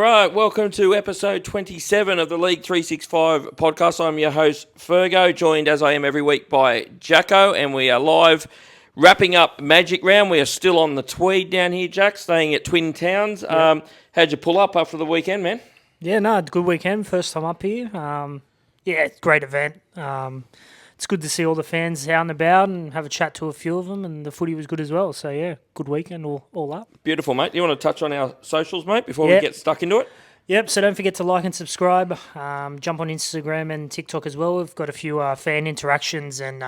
Right, welcome to episode 27 of the League 365 podcast. I'm your host, Fergo, joined as I am every week by Jacko, and we are live wrapping up Magic Round. We are still on the Tweed down here, Jack, staying at Twin Towns. How'd you pull up after the weekend, man? Yeah, no, good weekend. First time up here. Great event. It's good to see all the fans out and about and have a chat to a few of them, and the footy was good as well. So, yeah, good weekend all up. Beautiful, mate. You want to touch on our socials, mate, before we get stuck into it? Yep, so don't forget to like and subscribe. Jump on Instagram and TikTok as well. We've got a few fan interactions and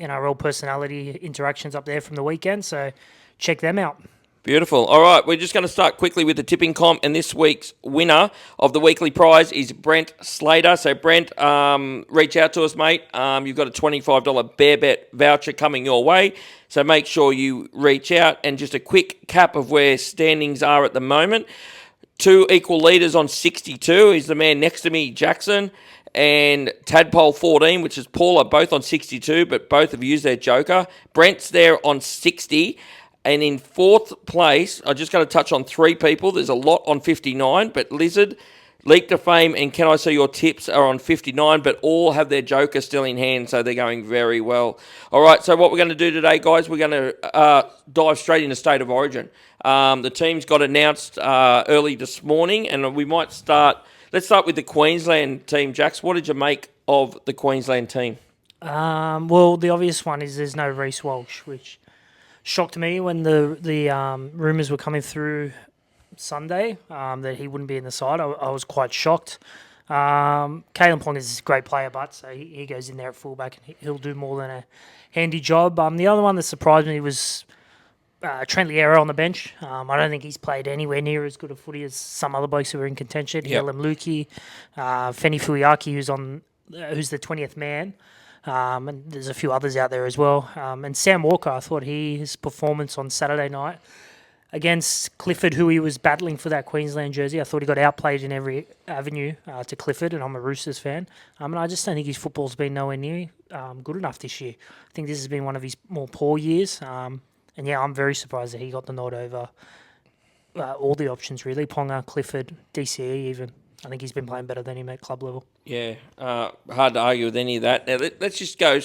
NRL personality interactions up there from the weekend, so check them out. Beautiful. All right, we're just going to start quickly with the tipping comp, and this week's winner of the weekly prize is Brent Slater. So, Brent, reach out to us, mate. You've got a $25 Bear Bet voucher coming your way, so make sure you reach out. And just a quick cap of where standings are at the moment. 2 equal leaders on 62 is the man next to me, Jackson, and Tadpole 14, which is Paula, both on 62, but both have used their joker. Brent's there on 60. And in fourth place, I just got to touch on 3 people. There's a lot on 59, but Lizard, Leap to Fame, and Can I See Your Tips are on 59, but all have their joker still in hand, so they're going very well. All right, so what we're going to do today, guys, we're going to dive straight into State of Origin. The teams got announced early this morning, and we might start. Let's start with the Queensland team. Jax, what did you make of the Queensland team? Well, the obvious one is there's no Reece Walsh, which shocked me when the rumours were coming through Sunday that he wouldn't be in the side. I was quite shocked. Kalen Pong is a great player, but so he goes in there at fullback and he'll do more than a handy job. The other one that surprised me was Trent Liera on the bench. I don't think he's played anywhere near as good a footy as some other blokes who were in contention. Helam Lukey, Feni Fuiaki, who's the 20th man. And there's a few others out there as well. And Sam Walker, I thought his performance on Saturday night against Clifford, who he was battling for that Queensland jersey, I thought he got outplayed in every avenue to Clifford, and I'm a Roosters fan. And I just don't think his football's been nowhere near good enough this year. I think this has been one of his more poor years. And I'm very surprised that he got the nod over all the options, really. Ponga, Clifford, DCE even. I think he's been playing better than him at club level. Yeah, hard to argue with any of that. Now, let's just go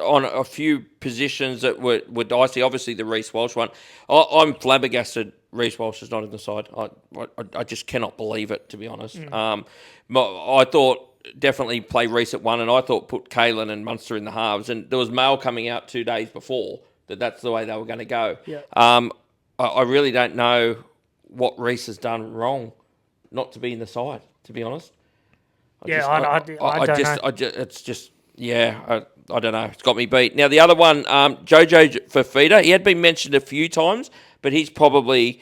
on a few positions that were dicey. Obviously, the Reece Walsh one. I'm flabbergasted Reece Walsh is not in the side. I just cannot believe it, to be honest. I thought definitely play Reece at 1, and I thought put Kalen and Munster in the halves. And there was mail coming out 2 days before that's the way they were going to go. Yeah. I really don't know what Reece has done wrong not to be in the side, to be honest. I don't know. It's just, I don't know. It's got me beat. Now, the other one, Jojo Fafita, he had been mentioned a few times, but he's probably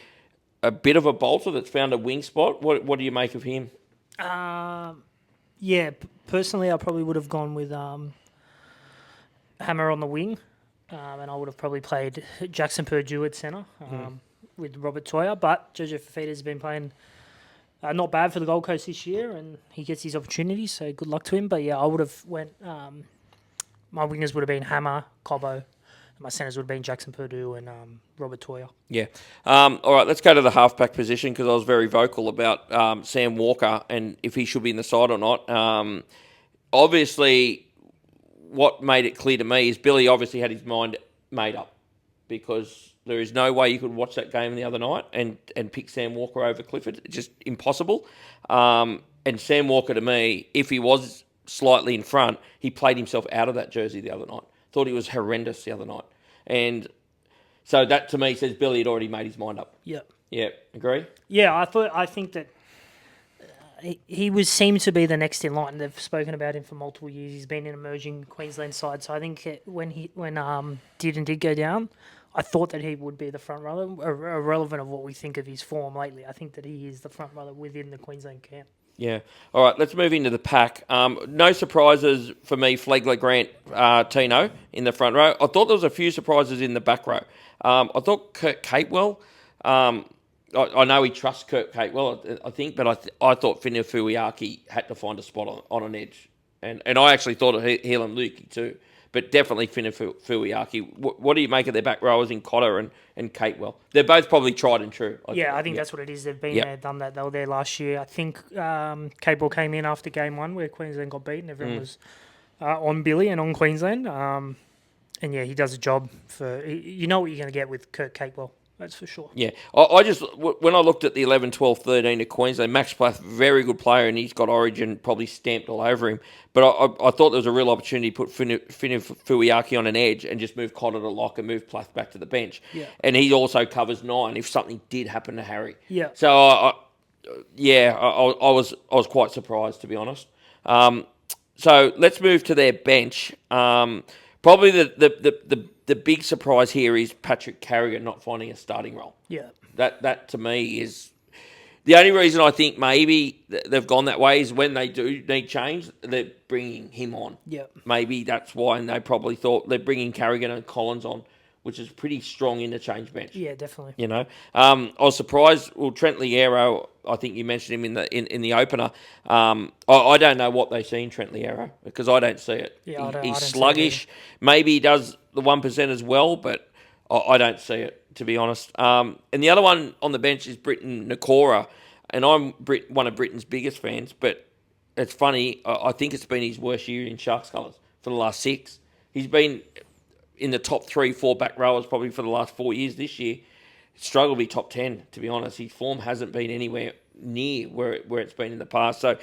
a bit of a bolter that's found a wing spot. What do you make of him? Personally, I probably would have gone with Hammer on the wing, and I would have probably played Jackson Purdue at centre with Robert Toyer, but Jojo Fafita has been playing not bad for the Gold Coast this year, and he gets his opportunities, so good luck to him. But, I would have went... my wingers would have been Hammer, Cobbo, and my centres would have been Jackson Purdue and Robert Toyer. Yeah. All right, let's go to the halfback position because I was very vocal about Sam Walker and if he should be in the side or not. Obviously, what made it clear to me is Billy obviously had his mind made up because there is no way you could watch that game the other night and pick Sam Walker over Clifford. It's just impossible. And Sam Walker, to me, if he was slightly in front, he played himself out of that jersey the other night. Thought he was horrendous the other night. And so that, to me, says Billy had already made his mind up. Yep. Yeah, agree? Yeah, I think that he seemed to be the next in line. They've spoken about him for multiple years. He's been in emerging Queensland side. So I think when did go down, I thought that he would be the front runner, irrelevant of what we think of his form lately. I think that he is the front runner within the Queensland camp. Yeah. All right, let's move into the pack. No surprises for me, Flegler, Grant, Tino in the front row. I thought there was a few surprises in the back row. I thought Kurt Capewell, I know he trusts Kurt Capewell, I think, but I thought Fini Fuiaki had to find a spot on an edge. And I actually thought of Helam Lukey too. but definitely Fuiaki. What do you make of their back rowers in Cotter and Catewell? They're both probably tried and true. I think that's what it is. They've been there, done that. They were there last year. I think Catewell came in after game 1 where Queensland got beaten. Everyone was on Billy and on Queensland. And he does a job for... You know what you're going to get with Kurt Catewell. That's for sure. Yeah. I just... When I looked at the 11, 12, 13 of Queensland, Max Plath, very good player, and he's got Origin probably stamped all over him. But I thought there was a real opportunity to put Fuiaki on an edge and just move Cotter to lock and move Plath back to the bench. Yeah. And he also covers 9 if something did happen to Harry. Yeah. So, I was quite surprised, to be honest. So let's move to their bench. Probably the big surprise here is Patrick Carrigan not finding a starting role. Yeah. That to me is the only reason I think maybe they've gone that way is when they do need change, they're bringing him on. Yeah. Maybe that's why, and they probably thought they're bringing Carrigan and Collins on, which is pretty strong interchange bench. Yeah, definitely. You know, I was surprised. Well, Trent Liero, I think you mentioned him in the opener. I don't know what they see in Trent Liero because I don't see it. Yeah, I he's don't sluggish. Maybe he does the 1% as well, but I don't see it, to be honest. And the other one on the bench is Britton Nakora, and I'm one of Britain's biggest fans. But it's funny. I think it's been his worst year in Sharks colours for the last 6. He's been in the top 3, 4 back rowers probably for the last 4 years this year. Struggled to be top 10, to be honest. His form hasn't been anywhere near where it's been in the past. So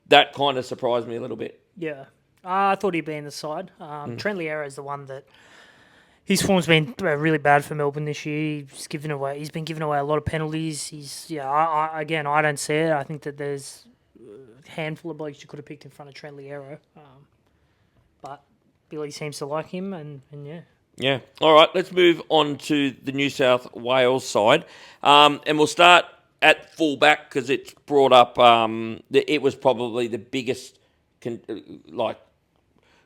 that kind of surprised me a little bit. Yeah. I thought he'd be in the side. Trent Liero is the one that his form's been really bad for Melbourne this year. He's been giving away a lot of penalties. I don't see it. I think that there's a handful of blokes you could have picked in front of Trent Liero. But Billy seems to like him, and yeah. Yeah. All right, let's move on to the New South Wales side. And we'll start at fullback because it's brought up, it was probably the biggest,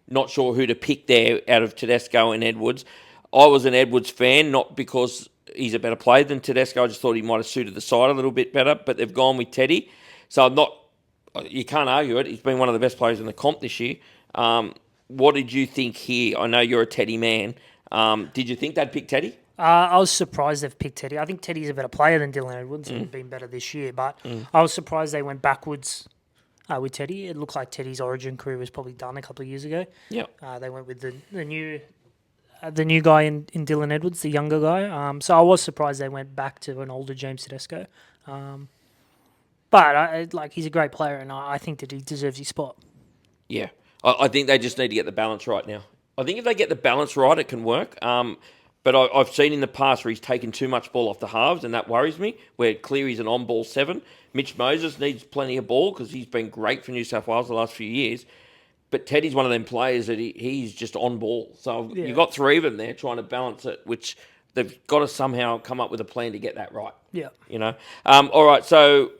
not sure who to pick there out of Tedesco and Edwards. I was an Edwards fan, not because he's a better player than Tedesco. I just thought he might have suited the side a little bit better, but they've gone with Teddy. So you can't argue it. He's been one of the best players in the comp this year. What did you think here? I know you're a Teddy man. Did you think they'd pick Teddy? I was surprised they've picked Teddy. I think Teddy's a better player than Dylan Edwards and been better this year, but I was surprised they went backwards with Teddy. It looked like Teddy's origin career was probably done a couple of years ago. Yep. They went with the new guy in Dylan Edwards, the younger guy. So I was surprised they went back to an older James Tedesco. But he's a great player, and I think that he deserves his spot. Yeah. I think they just need to get the balance right now. I think if they get the balance right, it can work. But I've seen in the past where he's taken too much ball off the halves, and that worries me, where Cleary's an on-ball 7. Mitch Moses needs plenty of ball because he's been great for New South Wales the last few years. But Teddy's one of them players that he's just on ball. So you've got 3 of them there trying to balance it, which they've got to somehow come up with a plan to get that right. Yeah. You know? All right, so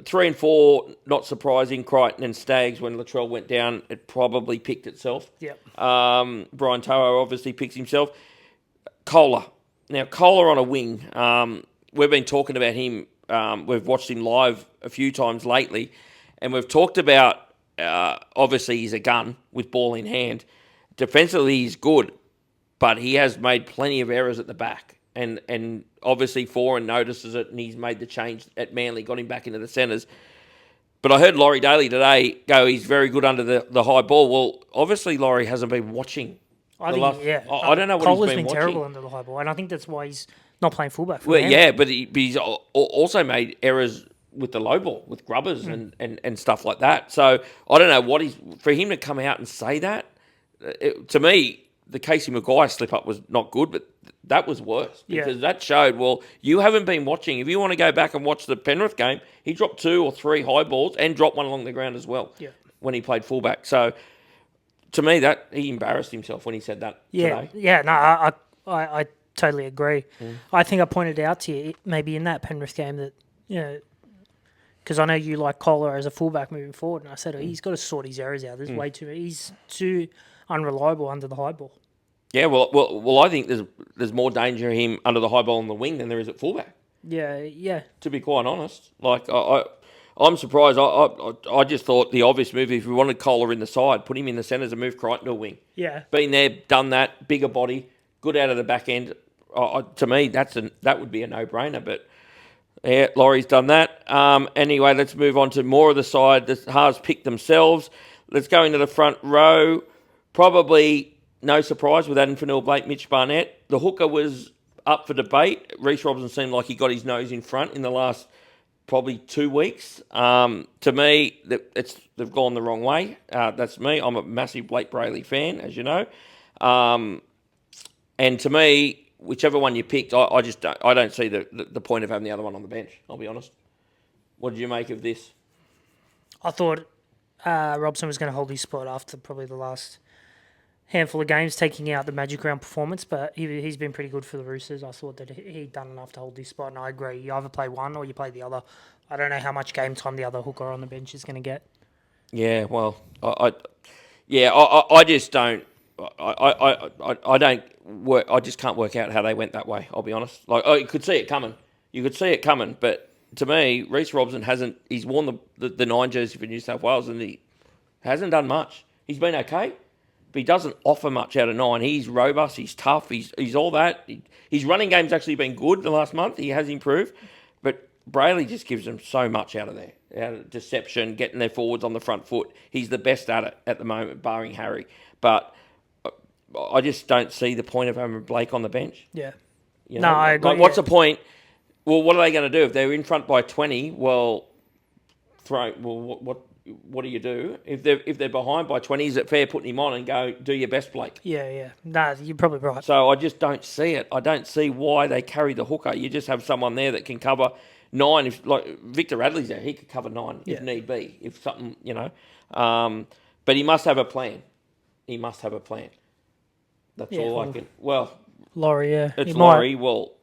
3 and 4, not surprising. Crichton and Staggs, when Latrell went down, it probably picked itself. Yep. Brian Toho obviously picks himself. Kohler. Now, Kohler on a wing. We've been talking about him. We've watched him live a few times lately, and we've talked about, obviously, he's a gun with ball in hand. Defensively, he's good, but he has made plenty of errors at the back. And obviously, Foran notices it, and he's made the change at Manly, got him back into the centres. But I heard Laurie Daly today go, he's very good under the high ball. Well, obviously, Laurie hasn't been watching. I don't know what Kohler's he's been watching. terrible under the high ball, and I think that's why he's not playing fullback. Well, yeah, but he's also made errors with the low ball, with grubbers and stuff like that. So I don't know for him to come out and say that, to me, the Casey Maguire slip-up was not good, but that was worse because that showed, well, you haven't been watching. If you want to go back and watch the Penrith game, he dropped 2 or 3 high balls and dropped one along the ground as well when he played fullback. So to me, that he embarrassed himself when he said that today. Yeah, no, I totally agree. I think I pointed out to you maybe in that Penrith game that, because I know you like Kohler as a fullback moving forward, and I said he's got to sort his errors out. There's way too many. He's too unreliable under the high ball. Yeah, well, I think there's more danger of him under the high ball on the wing than there is at fullback. Yeah. To be quite honest, like I I'm surprised. I just thought the obvious move, if we wanted Kohler in the side, put him in the centres and move Crichton to a wing. Yeah. Been there, done that, bigger body, good out of the back end. To me, that would be a no-brainer, but yeah, Laurie's done that. Anyway, let's move on to more of the side. The Haas picked themselves. Let's go into the front row. Probably no surprise with Adam Fennell, Blake, Mitch Barnett. The hooker was up for debate. Reece Robson seemed like he got his nose in front in the last probably 2 weeks. To me, they've gone the wrong way. That's me. I'm a massive Blake Brayley fan, as you know. And to me, whichever one you picked, I just don't see the point of having the other one on the bench, I'll be honest. What did you make of this? I thought Robson was going to hold his spot after probably the last handful of games, taking out the Magic Round performance, but he's been pretty good for the Roosters. I thought that he'd done enough to hold his spot, and I agree. You either play one or you play the other. I don't know how much game time the other hooker on the bench is going to get. Yeah, well, I just don't. I don't work. I just can't work out how they went that way. I'll be honest. Like, you could see it coming. But to me, Reece Robson hasn't. He's worn the 9 jersey for New South Wales, and he hasn't done much. He's been okay, but he doesn't offer much out of 9. He's robust. He's tough. He's all that. His running game's actually been good the last month. He has improved, but Brayley just gives them so much out of there. Out of deception, getting their forwards on the front foot. He's the best at it at the moment, barring Harry. But I just don't see the point of having Blake on the bench. Yeah. You know? No, I agree. Like, what's the point? Well, what are they going to do if they're in front by 20? Well, what do you do if they're behind by 20? Is it fair putting him on and go do your best, Blake? Yeah. No, you're probably right. So I just don't see it. I don't see why they carry the hooker. You just have someone there that can cover 9. If like Victor Radley's there, he could cover 9 if need be. If something, but he must have a plan. That's all I can. Well, Laurie, yeah. It's Laurie. Well,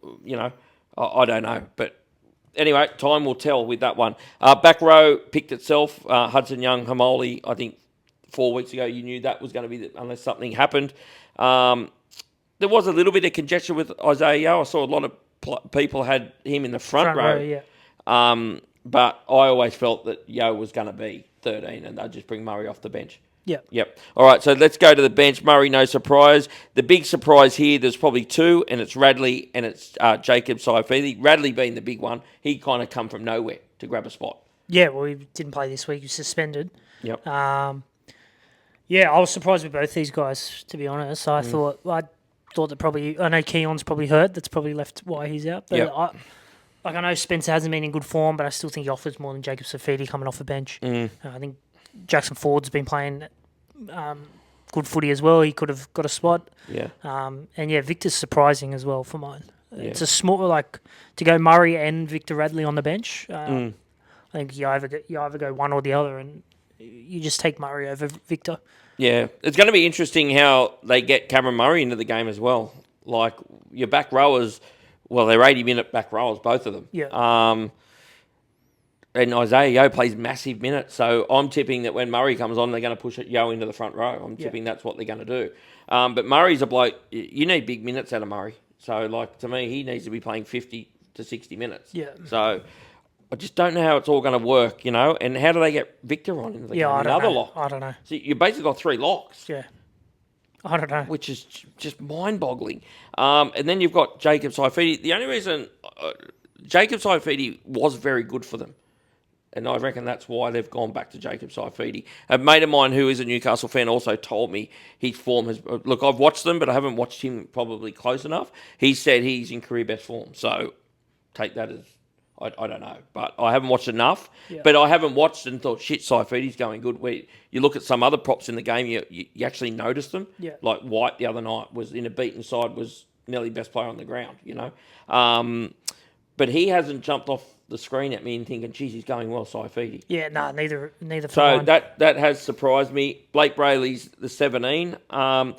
I don't know. But anyway, time will tell with that one. Back row picked itself. Hudson Young, Hamoli, I think 4 weeks ago you knew that was going to be, unless something happened. There was a little bit of conjecture with Isaiah Yeo. I saw a lot of people had him in the front row. Yeah. But I always felt that Yeo was going to be 13 and they'd just bring Murray off the bench. Yep. All right, so let's go to the bench. Murray, no surprise. The big surprise here, there's probably 2, and it's Radley and it's Jacob Saifidi. Radley being the big one. He kind of come from nowhere to grab a spot. Yeah, well, he didn't play this week. He was suspended. Yep. I was surprised with both these guys, to be honest. I thought that probably, I know Keon's probably hurt. That's probably left why he's out. But I know Spencer hasn't been in good form, but I still think he offers more than Jacob Saifidi coming off the bench. I think Jackson Ford's been playing good footy as well. He could have got a spot. Yeah. Victor's surprising as well for mine. It's a small, to go Murray and Victor Radley on the bench. I think you either go one or the other, and you just take Murray over Victor. Yeah. It's going to be interesting how they get Cameron Murray into the game as well. Like, your back rowers, well, they're 80-minute back rowers, both of them. Yeah. And Isaiah Yeo plays massive minutes, so I'm tipping that when Murray comes on, they're going to push Yeo into the front row. I'm tipping that's what they're going to do. But Murray's a bloke, you need big minutes out of Murray. So, to me, he needs to be playing 50 to 60 minutes. Yeah. So, I just don't know how it's all going to work, and how do they get Victor on into the game? Another lock. I don't know. So, you basically got 3 locks. Yeah. I don't know. Which is just mind-boggling. And then you've got Jacob Saifidi. The only reason Jacob Saifidi was very good for them. And I reckon that's why they've gone back to Jacob Saifidi. A mate of mine who is a Newcastle fan also told me his form has... Look, I've watched them, but I haven't watched him probably close enough. He said he's in career best form. So take that as... I don't know. But I haven't watched enough. Yeah. But I haven't watched and thought, shit, Saifidi's going good. Where you look at some other props in the game, you actually notice them. Yeah. Like White the other night was in a beaten side, was nearly best player on the ground, But he hasn't jumped off the screen at me and thinking, geez, he's going well, Saifidi. Yeah, neither for so mine. that has surprised me. Blake Brayley's the 17. And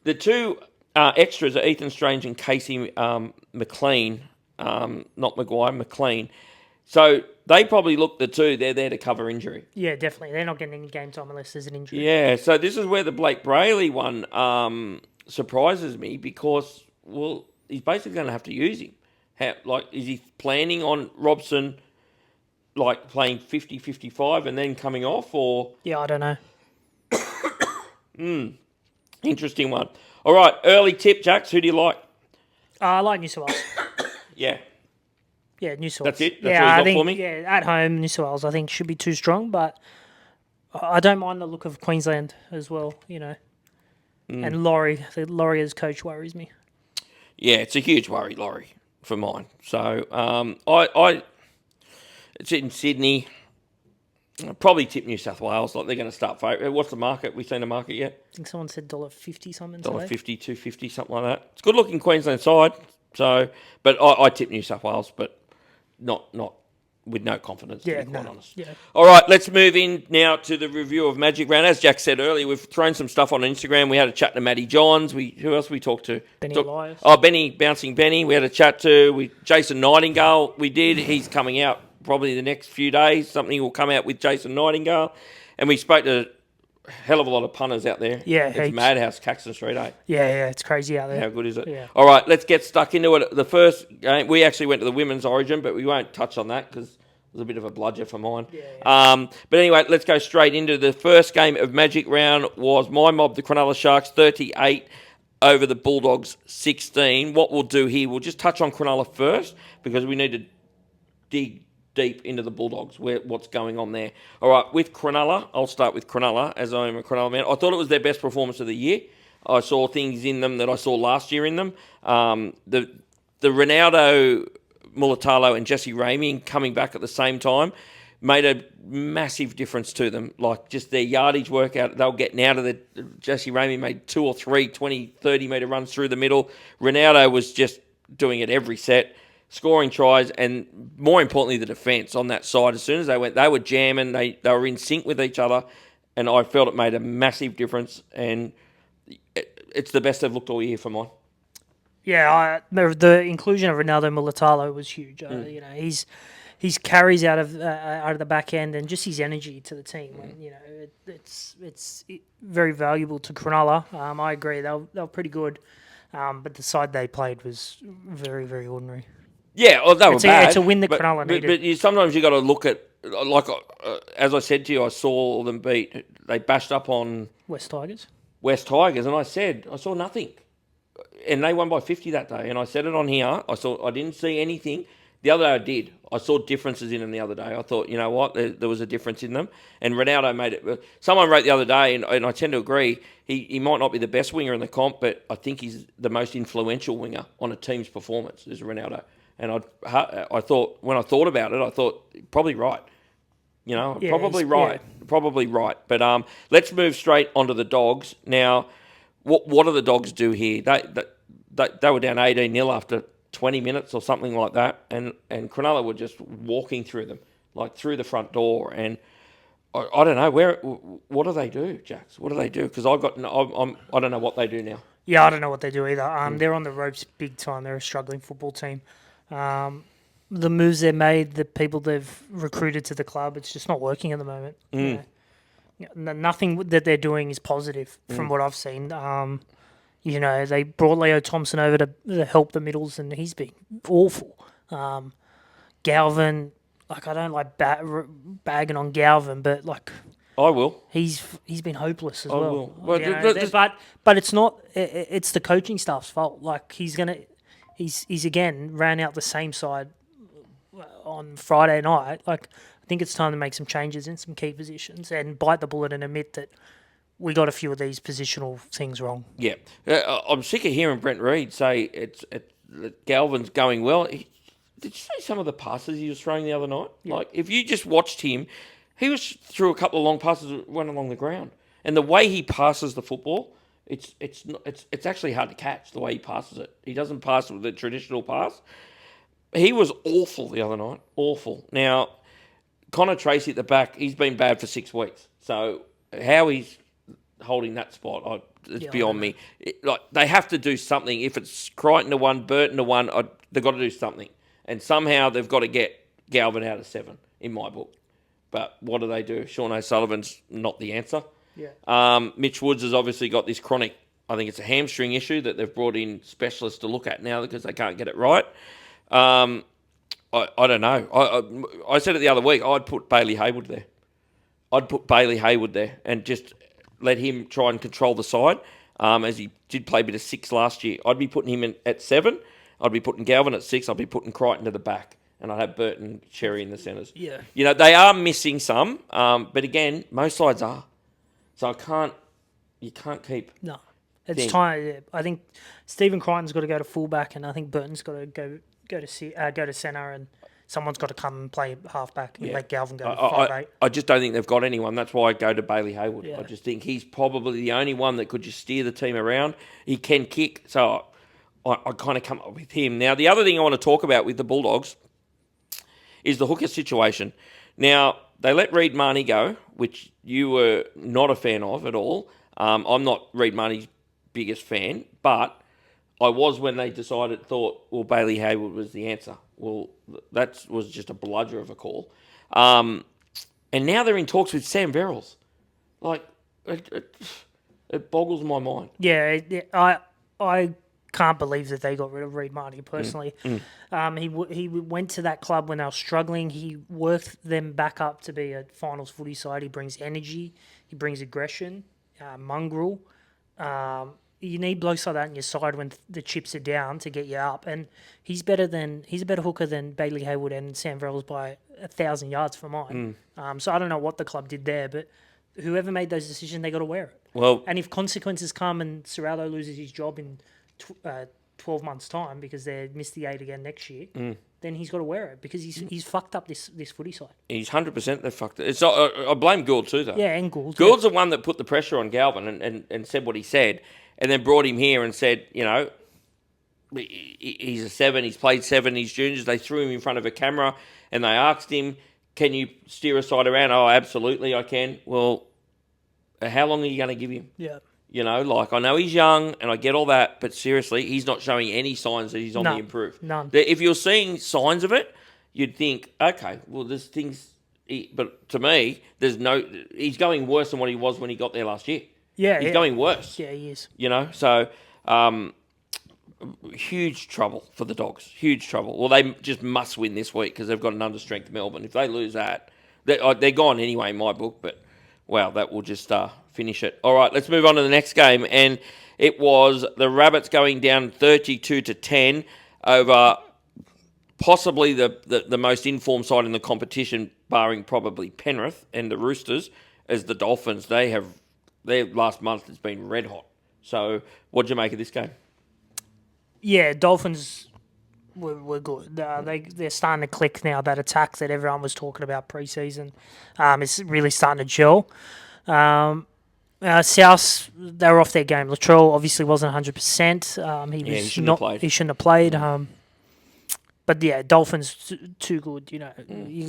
the 2 extras are Ethan Strange and Casey McLean, not Maguire, McLean. So they probably look the 2, they're there to cover injury. Yeah, definitely. They're not getting any game time unless there's an injury. Yeah, so this is where the Blake Brayley one surprises me because, well, he's basically going to have to use him. Is he planning on Robson like playing 50-55 and then coming off, or Yeah, I don't know. interesting one. All right, early tip, Jax. Who do you like? I like New South Wales. Yeah, Yeah, New South Wales. that's it. That's Yeah, what I you got think for me. at home New South Wales I think should be too strong, but I don't mind the look of Queensland as well. And Laurie as coach worries me. Yeah, it's a huge worry, Laurie, for mine. So I it's in Sydney. I'll probably tip New South Wales. Like they're going to start favourite. What's the market? We seen the market yet? I think someone said $1.50 something today. $1.50, $2.50, something like that. It's good looking Queensland side. So, but I tip New South Wales, but not with no confidence, to be quite honest. Yeah. All right, let's move in now to the review of Magic Round. As Jack said earlier, we've thrown some stuff on Instagram. We had a chat to Matty Johns. Who else we talked to? Benny Elias. Oh, Benny, Bouncing Benny. We had a chat to Jason Nightingale. We did. He's coming out probably the next few days. Something will come out with Jason Nightingale. And we spoke to a hell of a lot of punters out there. Yeah, it's heaps. madhouse, Caxton Street, eh? Yeah, it's crazy out there. How good is it? Yeah. All right, let's get stuck into it. The first game, we actually went to the Women's Origin, but we won't touch on that because it was a bit of a bludger for mine. Yeah. But anyway, let's go straight into the first game of Magic Round. Was my mob, the Cronulla Sharks, 38 over the Bulldogs, 16. What we'll do here, we'll just touch on Cronulla first because we need to dig deep into the Bulldogs, what's going on there. All right, with Cronulla, I'll start with Cronulla as I am a Cronulla man. I thought it was their best performance of the year. I saw things in them that I saw last year in them. The Ronaldo, Mulatalo and Jesse Ramey coming back at the same time made a massive difference to them. Like just their yardage workout, they were getting out of the... Jesse Ramey made 2 or 3 20, 30-metre runs through the middle. Ronaldo was just doing it every set, scoring tries, and more importantly, the defence on that side. As soon as they went, they were jamming. They were in sync with each other, and I felt it made a massive difference, and it's the best they've looked all year for mine. Yeah, the inclusion of Ronaldo Mulatalo was huge. His carries out of the back end and just his energy to the team. And, it's very valuable to Cronulla. I agree, they were pretty good, but the side they played was very, very ordinary. Yeah, well, they were bad. It's a win that Cronulla needed. But sometimes you got to look at, like, as I said to you, I saw them beat. They bashed up on West Tigers, and I said I saw nothing, and they won by 50 that day. And I said it on here. I didn't see anything. The other day I did. I saw differences in them the other day. I thought, you know what, there was a difference in them. And Ronaldo made it. Someone wrote the other day, and I tend to agree, he might not be the best winger in the comp, but I think he's the most influential winger on a team's performance is Ronaldo. And I thought, when I thought about it, I thought, probably right. Probably right. But let's move straight onto the Dogs. Now, what do the Dogs do here? They were down 18-0 after 20 minutes or something like that, and Cronulla were just walking through them, like through the front door. And I don't know what do they do, Jax? What do they do? Because I don't know what they do now. Yeah, I don't know what they do either. They're on the ropes big time. They're a struggling football team. The moves they've made, the people they've recruited to the club, it's just not working at the moment. Nothing that they're doing is positive from what I've seen. They brought Leo Thompson over to help the middles, and he's been awful. Galvin, I don't like bagging on Galvin, but I will. He's been hopeless as I well. will. But it's not. It's the coaching staff's fault. He's again ran out the same side on Friday night. I think it's time to make some changes in some key positions and bite the bullet and admit that we got a few of these positional things wrong. Yeah. I'm sick of hearing Brent Reid say Galvin's going well. Did you see some of the passes he was throwing the other night? Yeah. If you just watched him, he was threw a couple of long passes that went along the ground. And the way he passes the football, it's actually hard to catch the way he passes it. He doesn't pass with the traditional pass. He was awful the other night. Awful. Now, Connor Tracy at the back, he's been bad for 6 weeks. So how he's holding that spot, it's beyond me. They have to do something. If it's Crichton to one, Burton to one, they've got to do something. And somehow they've got to get Galvin out of 7, in my book. But what do? Sean O'Sullivan's not the answer. Yeah. Mitch Woods has obviously got this chronic, I think it's a hamstring issue that they've brought in specialists to look at now because they can't get it right. I don't know. I said it the other week. I'd put Bailey Hayward there. And just let him try and control the side, as he did play a bit of 6 last year. I'd be putting him in at 7. I'd be putting Galvin at 6. I'd be putting Crichton to the back. And I'd have Burton, Cherry in the centres. Yeah. You know, they are missing some. But again, most sides are. So you can't keep... No. It's time. Yeah. I think Stephen Crichton's got to go to fullback, and I think Burton's got to go to centre, and someone's got to come and play halfback and let Galvin go to 5'8". I just don't think they've got anyone. That's why I go to Bailey Hayward. Yeah. I just think he's probably the only one that could just steer the team around. He can kick, so I kind of come up with him. Now, the other thing I want to talk about with the Bulldogs is the hooker situation. Now, they let Reid Marnie go, which you were not a fan of at all. I'm not Reid Marnie's biggest fan, but I was when they thought, well, Bailey Hayward was the answer. Well, that was just a bludger of a call. And now they're in talks with Sam Verrills. Like, it boggles my mind. Yeah, I can't believe that they got rid of Reid Marnie personally. He went to that club when they were struggling. He worked them back up to be a finals footy side. He brings energy. He brings aggression, mongrel. You need blokes like that in your side when the chips are down to get you up. And he's a better hooker than Bailey Hayward and Sam Verrills by 1,000 yards for mine. So I don't know what the club did there, but whoever made those decisions, they got to wear it. Well, and if consequences come and Serrallo loses his job in 12 months' time because they missed the 8 again next year, then he's got to wear it because he's fucked up this footy side. He's 100% they fucked it. I blame Gould too, though. Yeah, and Gould. Gould's the one that put the pressure on Galvin and said what he said, and then brought him here and said, you know, he's a 7, he's played 7, he's juniors. They threw him in front of a camera and they asked him, can you steer a side around? Oh, absolutely, I can. Well, how long are you going to give him? Yeah. You know, like, I know he's young and I get all that, but seriously, he's not showing any signs that he's on the improve. None. If you're seeing signs of it, you'd think, okay, well, there's things... But to me, he's going worse than what he was when he got there last year. Yeah, He's going worse. Yeah, he is. You know, so huge trouble for the Dogs. Huge trouble. Well, they just must win this week because they've got an understrength Melbourne. If they lose that, they're gone anyway in my book, but... Wow, that will just finish it. All right, let's move on to the next game. And it was the Rabbits going down 32-10 over possibly the most informed side in the competition, barring probably Penrith and the Roosters, as the Dolphins. Their last month has been red hot. So what do you make of this game? Yeah, Dolphins were good. They're starting to click now. That attack that everyone was talking about pre-season is really starting to gel. South, they were off their game. Latrell obviously wasn't 100%. He shouldn't have played. But yeah, Dolphins too good. You know,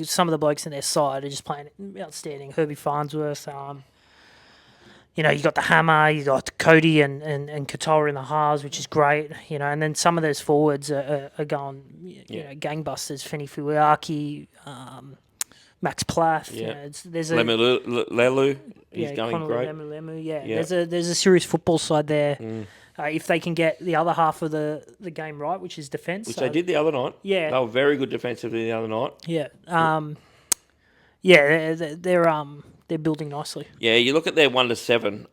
some of the blokes in their side are just playing outstanding. Herbie Farnsworth. You know, you got the Hammer, you got Cody and Katoa in the halves, which is great. You know, and then some of those forwards are going, you know, gangbusters. Feni Fuiaki, Max Plath. Yeah. You know, there's a Lelu, he's going great. Lemu, yeah. There's a serious football side there. If they can get the other half of the game right, which is defence. Which they did the other night. Yeah. They were very good defensively the other night. Yeah. They're building nicely. Yeah, you look at their 1-7,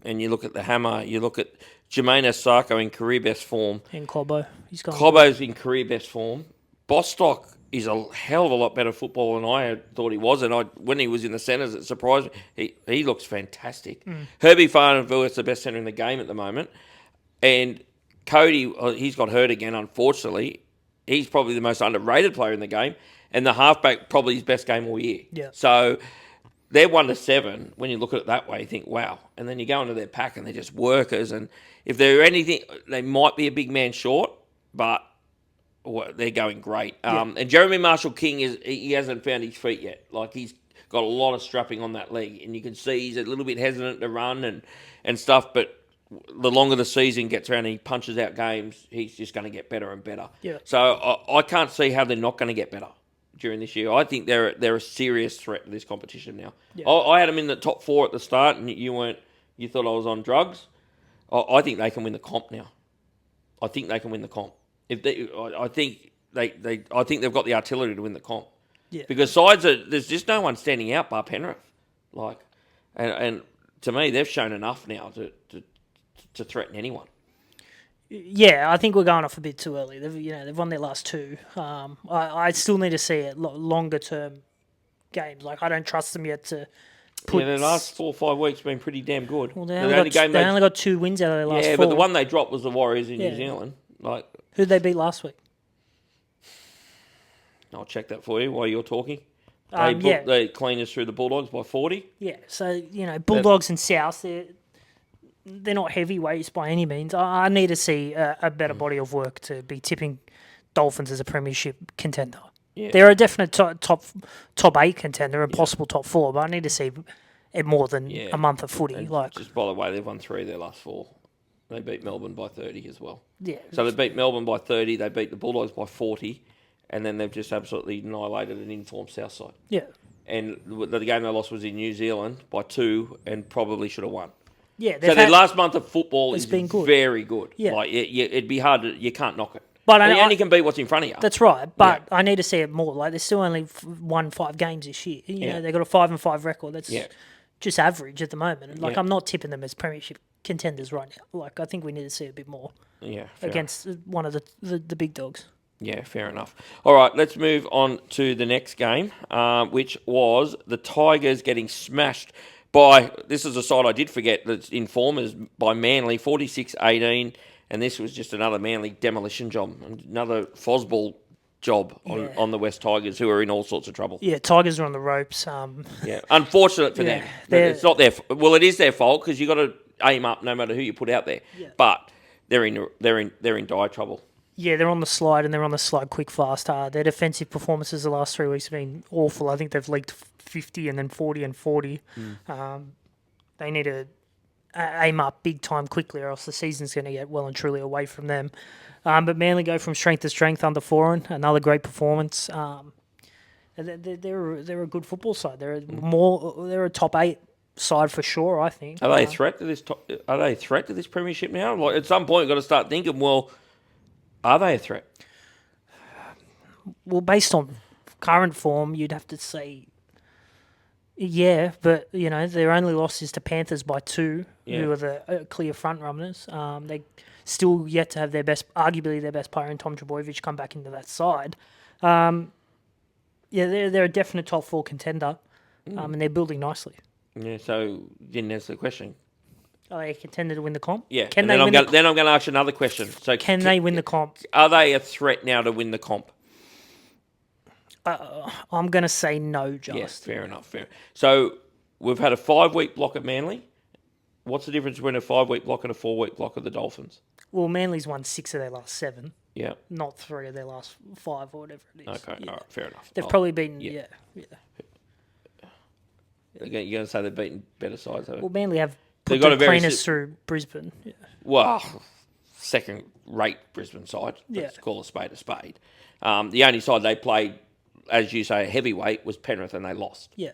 and you look at the Hammer, you look at Jermaine Asako in career best form. And Cobbo. Cobbo's in career best form. Bostock is a hell of a lot better football than I thought he was, and when he was in the centres, it surprised me. He looks fantastic. Herbie Farnsworth's the best centre in the game at the moment. And Cody, he's got hurt again, unfortunately. He's probably the most underrated player in the game, and the halfback probably his best game all year. Yeah. So... They're 1-7. When you look at it that way, you think, wow. And then you go into their pack and they're just workers. And if they're anything, they might be a big man short, but they're going great. And Jeremy Marshall-King, he hasn't found his feet yet. Like, he's got a lot of strapping on that leg. And you can see he's a little bit hesitant to run and stuff. But the longer the season gets around and he punches out games, he's just going to get better and better. Yeah. So I can't see how they're not going to get better during this year. I think they're a serious threat to this competition now. Yeah. I had them in the top 4 at the start, and you thought I was on drugs. I think they can win the comp now. I think they can win the comp. I think I think they've got the artillery to win the comp. Yeah. Because there's just no one standing out bar Penrith. And to me, they've shown enough now to threaten anyone. Yeah, I think we're going off a bit too early. They've won their last two. I still need to see it longer term games. Like, I don't trust them yet to put. Yeah, the last 4 or 5 weeks have been pretty damn good. Well, they only got 2 wins out of their last 4. Yeah, but the one they dropped was the Warriors in New Zealand. Who'd they beat last week? I'll check that for you while you're talking. They cleaned us through the Bulldogs by 40. Yeah, so, Bulldogs and South, they're not heavyweights by any means. I need to see a better body of work to be tipping Dolphins as a premiership contender. Yeah. They're a definite top 8 contender, a possible top 4, but I need to see it more than a month of footy. And just by the way, they've won 3 of their last 4. They beat Melbourne by 30 as well. Yeah. So they beat Melbourne by 30, they beat the Bulldogs by 40, and then they've just absolutely annihilated an informed Southside. Yeah. And the game they lost was in New Zealand by 2 and probably should have won. Yeah. So their last month of football is very good. Yeah. It'd be hard you can't knock it. But you only can beat what's in front of you. That's right. But I need to see it more. Like, they're still only won 5 games this year. They've got a 5-5 record. That's just average at the moment. And I'm not tipping them as premiership contenders right now. Like, I think we need to see a bit more. Yeah. Against one of the big dogs. Yeah, fair enough. All right, let's move on to the next game, which was the Tigers getting smashed by, this is a side I did forget, that's Informers, by Manly, 46-18, and this was just another Manly demolition job, another Fosball job on the West Tigers, who are in all sorts of trouble. Yeah, Tigers are on the ropes. Unfortunate for them. It's not their well, it is their fault because you got to aim up no matter who you put out there. Yeah. But they're in dire trouble. Yeah, they're on the slide, and they're on the slide quick, fast, hard. Their defensive performances the last 3 weeks have been awful. I think they've leaked 50 and then 40 and 40. They need to aim up big time quickly, or else the season's going to get well and truly away from them. But Manly go from strength to strength under Foran. Another great performance. They're a good football side. They're a top 8 side for sure, I think. Are they a threat to this? Are they a threat to this premiership now? Like, at some point, you've got to start thinking, well, are they a threat? Well, based on current form, you'd have to say, yeah, but, their only loss is to Panthers by 2, who are the clear front runners. They still yet to have arguably their best player in Tom Trbojevic come back into that side. They're a definite top 4 contender, and they're building nicely. Yeah, so then there's the question. Are they a contender to win the comp? Yeah. Then I'm going to ask you another question. So can they win the comp? Are they a threat now to win the comp? I'm going to say no, Justin. Yes, fair enough. So we've had a 5-week block at Manly. What's the difference between a 5-week block and a 4-week block of the Dolphins? Well, Manly's won 6 of their last 7. Yeah. Not 3 of their last 5 or whatever it is. Okay, all right, fair enough. They've probably been, You're going to say they've beaten better sides, haven't they? Well, Manly have put the cleaners through Brisbane. Yeah. Well, second-rate Brisbane side. Let's call a spade a spade. The only side they played, as you say, a heavyweight was Penrith, and they lost. Yeah.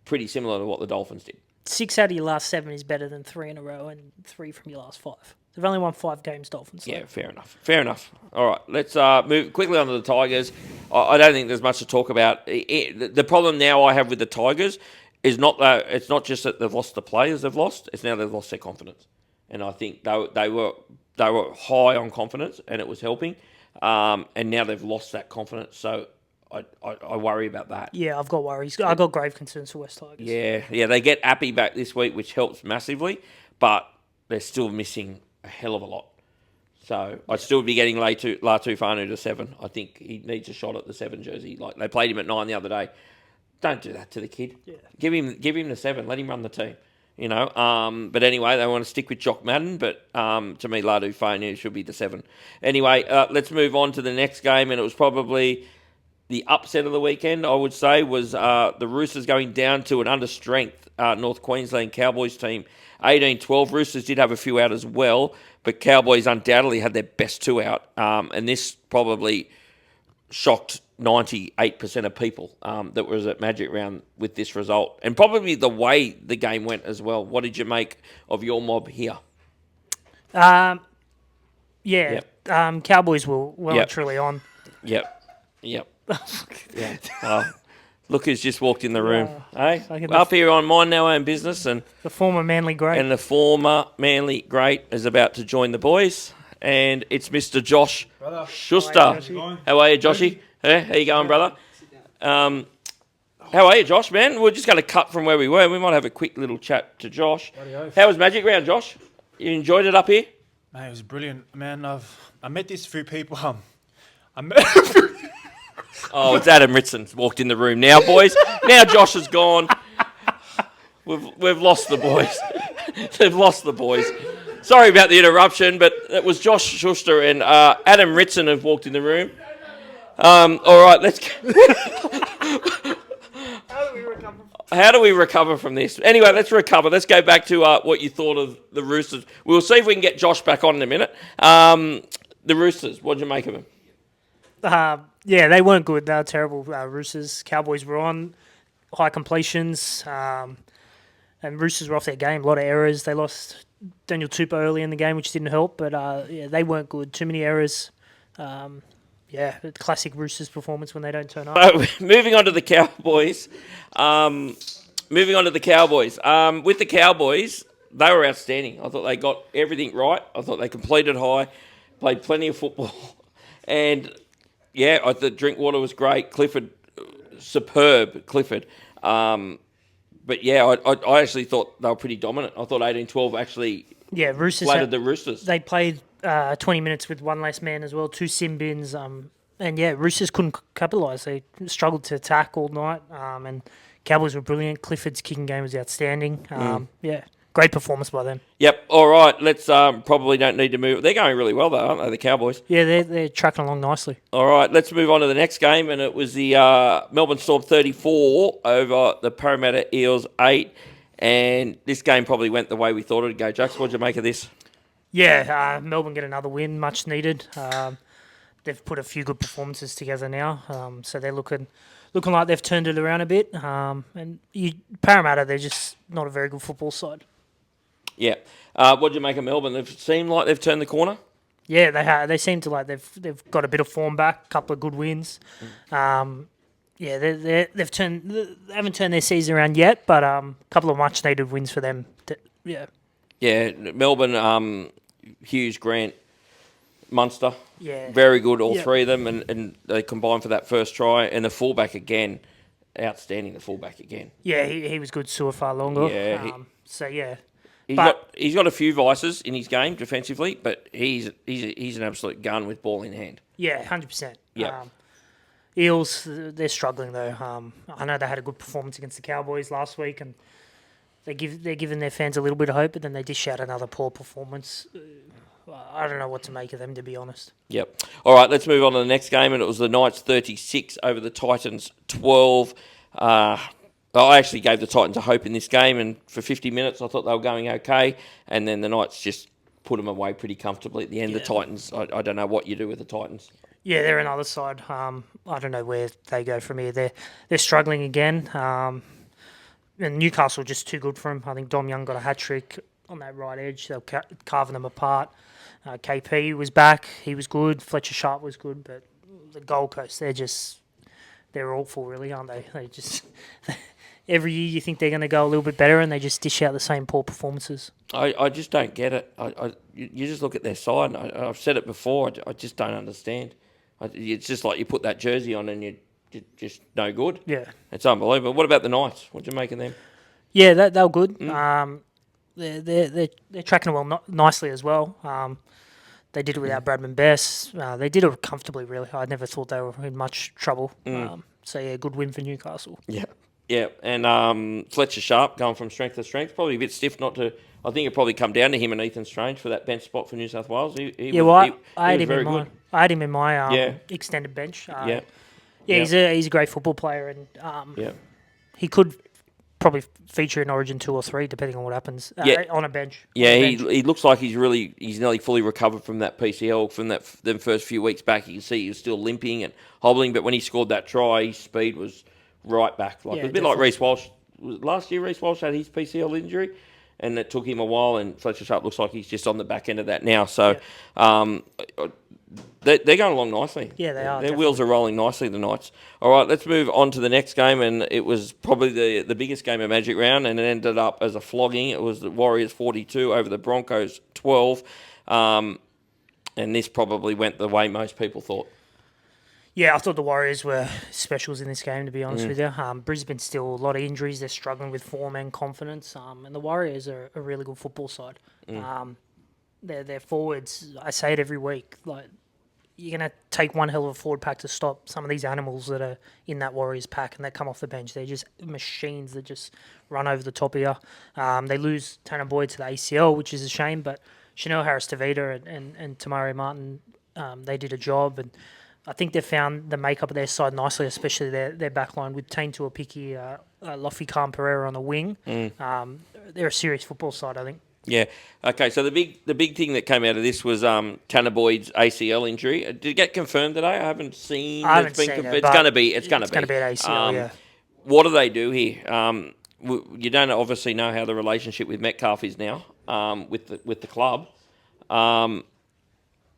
Pretty similar to what the Dolphins did. 6 out of your last 7 is better than 3 in a row and 3 from your last 5. They've only won 5 games, Dolphins. So. Yeah, fair enough. All right, let's move quickly on to the Tigers. I don't think there's much to talk about. The problem now I have with the Tigers is it's not just that they've lost the players they've lost, it's now they've lost their confidence. And I think they were high on confidence, and it was helping. And now they've lost that confidence, so I worry about that. Yeah, I've got worries. I've got grave concerns for West Tigers. Yeah, they get Appy back this week, which helps massively, but they're still missing a hell of a lot. So I'd still be getting Latu Fanu to 7. I think he needs a shot at the 7 jersey. Like, they played him at 9 the other day. Don't do that to the kid. Yeah. Give him the 7. Let him run the team. But anyway, they want to stick with Jock Madden, but to me, Latu Fanu should be the 7. Anyway, let's move on to the next game, and it was probably the upset of the weekend, I would say, was the Roosters going down to an under-strength North Queensland Cowboys team, 18-12. Roosters did have a few out as well, but Cowboys undoubtedly had their best 2 out, and this probably shocked 98% of people that was at Magic Round with this result, and probably the way the game went as well. What did you make of your mob here? Cowboys were well and truly on. Yep. Yeah. Look who's just walked in the room. Fucking Up here on Mind Our Own Business, and the former Manly great. the former Manly great is about to join the boys, and it's Mr. Josh Schuster. How are you, Joshy? How you going, brother? How are you, Josh, man? We're just going to cut from where we were. We might have a quick little chat to Josh. How was Magic Round, Josh? You enjoyed it up here? Man, it was brilliant, man. I met these few people. Oh, it's Adam Ritson walked in the room now, boys. Now Josh is gone. We've lost the boys. They've lost the boys. Sorry about the interruption, but it was Josh Schuster and Adam Ritson have walked in the room. All right, let's go. How do we recover from this? Anyway, let's recover. Let's go back to what you thought of the Roosters. We'll see if we can get Josh back on in a minute. The Roosters, what did you make of them? Yeah, they weren't good. They were terrible. Roosters, Cowboys were on high completions, and Roosters were off their game. A lot of errors. They lost Daniel Tupou early in the game, which didn't help. But yeah, they weren't good. Too many errors. Yeah, classic Roosters performance when they don't turn up. Moving on to the Cowboys. With the Cowboys, they were outstanding. I thought they got everything right. I thought they completed high, played plenty of football, and yeah, I thought Drinkwater was great. Clifford, superb. Clifford. But yeah, I actually thought they were pretty dominant. I thought 18-12 actually Roosters flattered the Roosters. They played 20 minutes with one less man as well, 2 sin bins. And yeah, Roosters couldn't capitalise. They struggled to attack all night. And Cowboys were brilliant. Clifford's kicking game was outstanding. Yeah, great performance by them. Yep. All right. Let's probably don't need to move. They're going really well though, aren't they? The Cowboys. Yeah, they're tracking along nicely. All right. Let's move on to the next game, and it was the Melbourne Storm 34 over the Parramatta Eels 8. And this game probably went the way we thought it'd go. Jux, what did you make of this? Yeah, Melbourne get another win, much needed. They've put a few good performances together now, so they're looking like they've turned it around a bit. And Parramatta, they're just not a very good football side. Yeah. What did you make of Melbourne? They've seemed like they've turned the corner. Yeah, they have. They seem to like they've got a bit of form back, a couple of good wins. Yeah, they haven't turned their season around yet, but a couple of much needed wins for them. Yeah. Yeah, Melbourne, Hughes, Grant, Munster. Yeah. Very good, all three of them, and they combined for that first try. And the fullback again, outstanding, the fullback again. Yeah, he was good, Suafar longer. Yeah. So, yeah. He's got a few vices in his game defensively, but he's an absolute gun with ball in hand. Yeah, 100%. Yeah. Eels, they're struggling though. I know they had a good performance against the Cowboys last week, and they're giving their fans a little bit of hope, but then they dish out another poor performance. I don't know what to make of them, to be honest. Yep. All right, let's move on to the next game, and it was the Knights 36 over the Titans 12. I actually gave the Titans a hope in this game, and for 50 minutes I thought they were going okay, and then the Knights just put them away pretty comfortably at the end. Yeah. The Titans, I don't know what you do with the Titans. Yeah, they're another side. I don't know where they go from here. They're struggling again. And Newcastle just too good for them. I think Dom Young got a hat-trick on that right edge. They were carving them apart. KP was back. He was good. Fletcher Sharp was good. But the Gold Coast, they're awful, really, aren't they? They just... Every year you think they're going to go a little bit better, and they just dish out the same poor performances. I just don't get it. You just look at their side, and I've said it before, I just don't understand. It's just like you put that jersey on and you're just no good. Yeah. It's unbelievable. What about the Knights? What do you make of them? Yeah, they were good. They're tracking well nicely as well. They did it without Bradman Best. They did it comfortably, really. I never thought they were in much trouble. So, yeah, good win for Newcastle. Yeah. Yeah, and Fletcher Sharp going from strength to strength. Probably a bit stiff not to... I think it probably come down to him and Ethan Strange for that bench spot for New South Wales. I had him in my extended bench. He's a great football player, and he could probably feature in Origin 2 or 3, depending on what happens, on a bench. Yeah, he looks like he's nearly fully recovered from that PCL, from them first few weeks back. You can see he was still limping and hobbling, but when he scored that try, his speed was right back. It was a bit like Reece Walsh. Last year, Reece Walsh had his PCL injury, and it took him a while, and Fletcher Sharp looks like he's just on the back end of that now. So they're going along nicely. Yeah, they are. Their wheels are rolling nicely, the Knights. All right, let's move on to the next game, and it was probably the biggest game of Magic Round, and it ended up as a flogging. It was the Warriors 42 over the Broncos 12, and this probably went the way most people thought. Yeah, I thought the Warriors were specials in this game, to be honest with you. Brisbane still a lot of injuries. They're struggling with form and confidence. And the Warriors are a really good football side. Their forwards, I say it every week, like you're going to take one hell of a forward pack to stop some of these animals that are in that Warriors pack and they come off the bench. They're just machines that just run over the top of you. They lose Tanner Boyd to the ACL, which is a shame, but Chanel Harris-Tavita and Tamari Martin, they did a job, and I think they've found the makeup of their side nicely, especially their back line with Tain Tuapiki, Lofi Khan Pereira on the wing. They're a serious football side, I think. Yeah. Okay. So the big thing that came out of this was Tanner Boyd's ACL injury. Did it get confirmed today? I haven't seen. It's going to be. It's going to be an ACL. Yeah. What do they do here? You don't obviously know how the relationship with Metcalf is now with the club.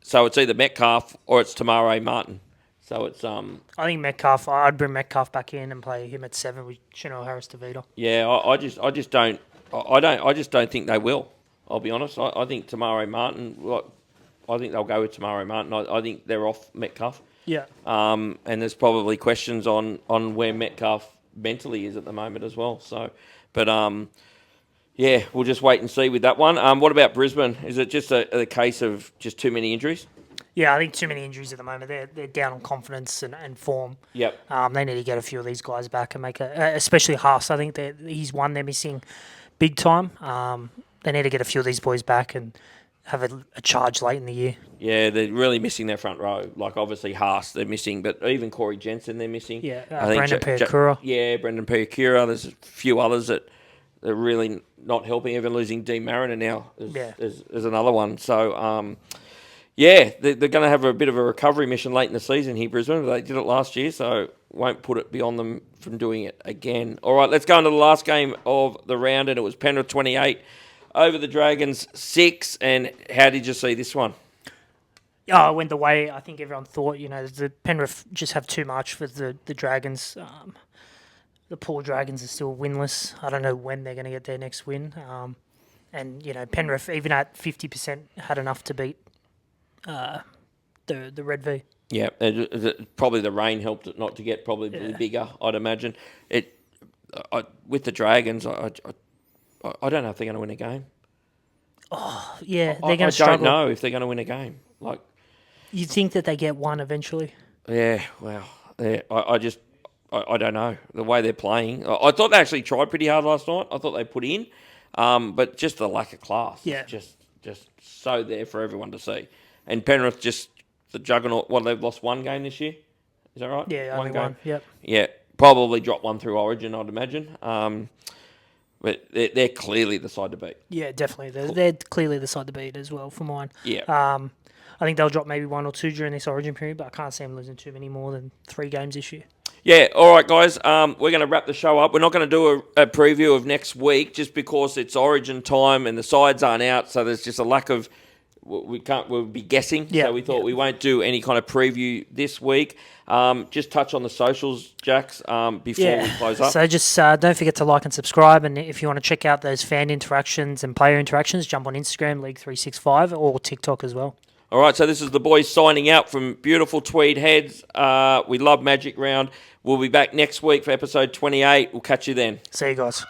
So it's either Metcalf or it's Tamare Martin. So it's I think Metcalf. I'd bring Metcalf back in and play him at 7 with Chanel Harris-Tavita. Yeah, I just don't think they will. I'll be honest. I think Tamare Martin. I think they'll go with Tamare Martin. I think they're off Metcalf. Yeah. And there's probably questions on where Metcalf mentally is at the moment as well. So, but yeah, we'll just wait and see with that one. What about Brisbane? Is it just a case of just too many injuries? Yeah, I think too many injuries at the moment. They're down on confidence and form. Yep. They need to get a few of these guys back and make especially Haas. I think he's one they're missing big time. They need to get a few of these boys back and have a charge late in the year. Yeah, they're really missing their front row. Like, obviously, Haas, they're missing, but even Corey Jensen, they're missing. Yeah, Brendan Piakura. Brendan Piakura. There's a few others that are really not helping. Even losing Dean Mariner now is another one. So, they're going to have a bit of a recovery mission late in the season here, Brisbane. They did it last year, so won't put it beyond them from doing it again. All right, let's go into the last game of the round, and it was Penrith 28 over the Dragons 6. And how did you see this one? Yeah, it went the way I think everyone thought. You know, the Penrith just have too much for the Dragons. The poor Dragons are still winless. I don't know when they're going to get their next win. And, you know, Penrith, even at 50%, had enough to beat the Red V. Yeah, probably the rain helped it not to get probably bigger, I'd imagine. With the Dragons, I don't know if they're going to win a game. Oh, yeah, they're going to struggle. I don't know if they're going to win a game. Like, you think that they get one eventually? Yeah, well, yeah, I don't know. The way they're playing. I thought they actually tried pretty hard last night. I thought they put in. But just the lack of class. Yeah. Just so there for everyone to see. And Penrith just the juggernaut. They've lost one game this year. Is that right? Yeah, only one. Yep. Yeah, probably dropped one through Origin, I'd imagine. But they're clearly the side to beat. Yeah, definitely. They're clearly the side to beat as well for mine. Yeah. I think they'll drop maybe 1 or 2 during this Origin period, but I can't see them losing too many more than 3 games this year. Yeah, all right, guys. We're going to wrap the show up. We're not going to do a preview of next week just because it's Origin time and the sides aren't out, so there's just a lack of... We'll be guessing, so we thought we won't do any kind of preview this week. Just touch on the socials, Jax, before we close up. So just don't forget to like and subscribe, and if you want to check out those fan interactions and player interactions, jump on Instagram, League365, or TikTok as well. All right, so this is the boys signing out from beautiful Tweed Heads. We love Magic Round. We'll be back next week for episode 28. We'll catch you then. See you guys.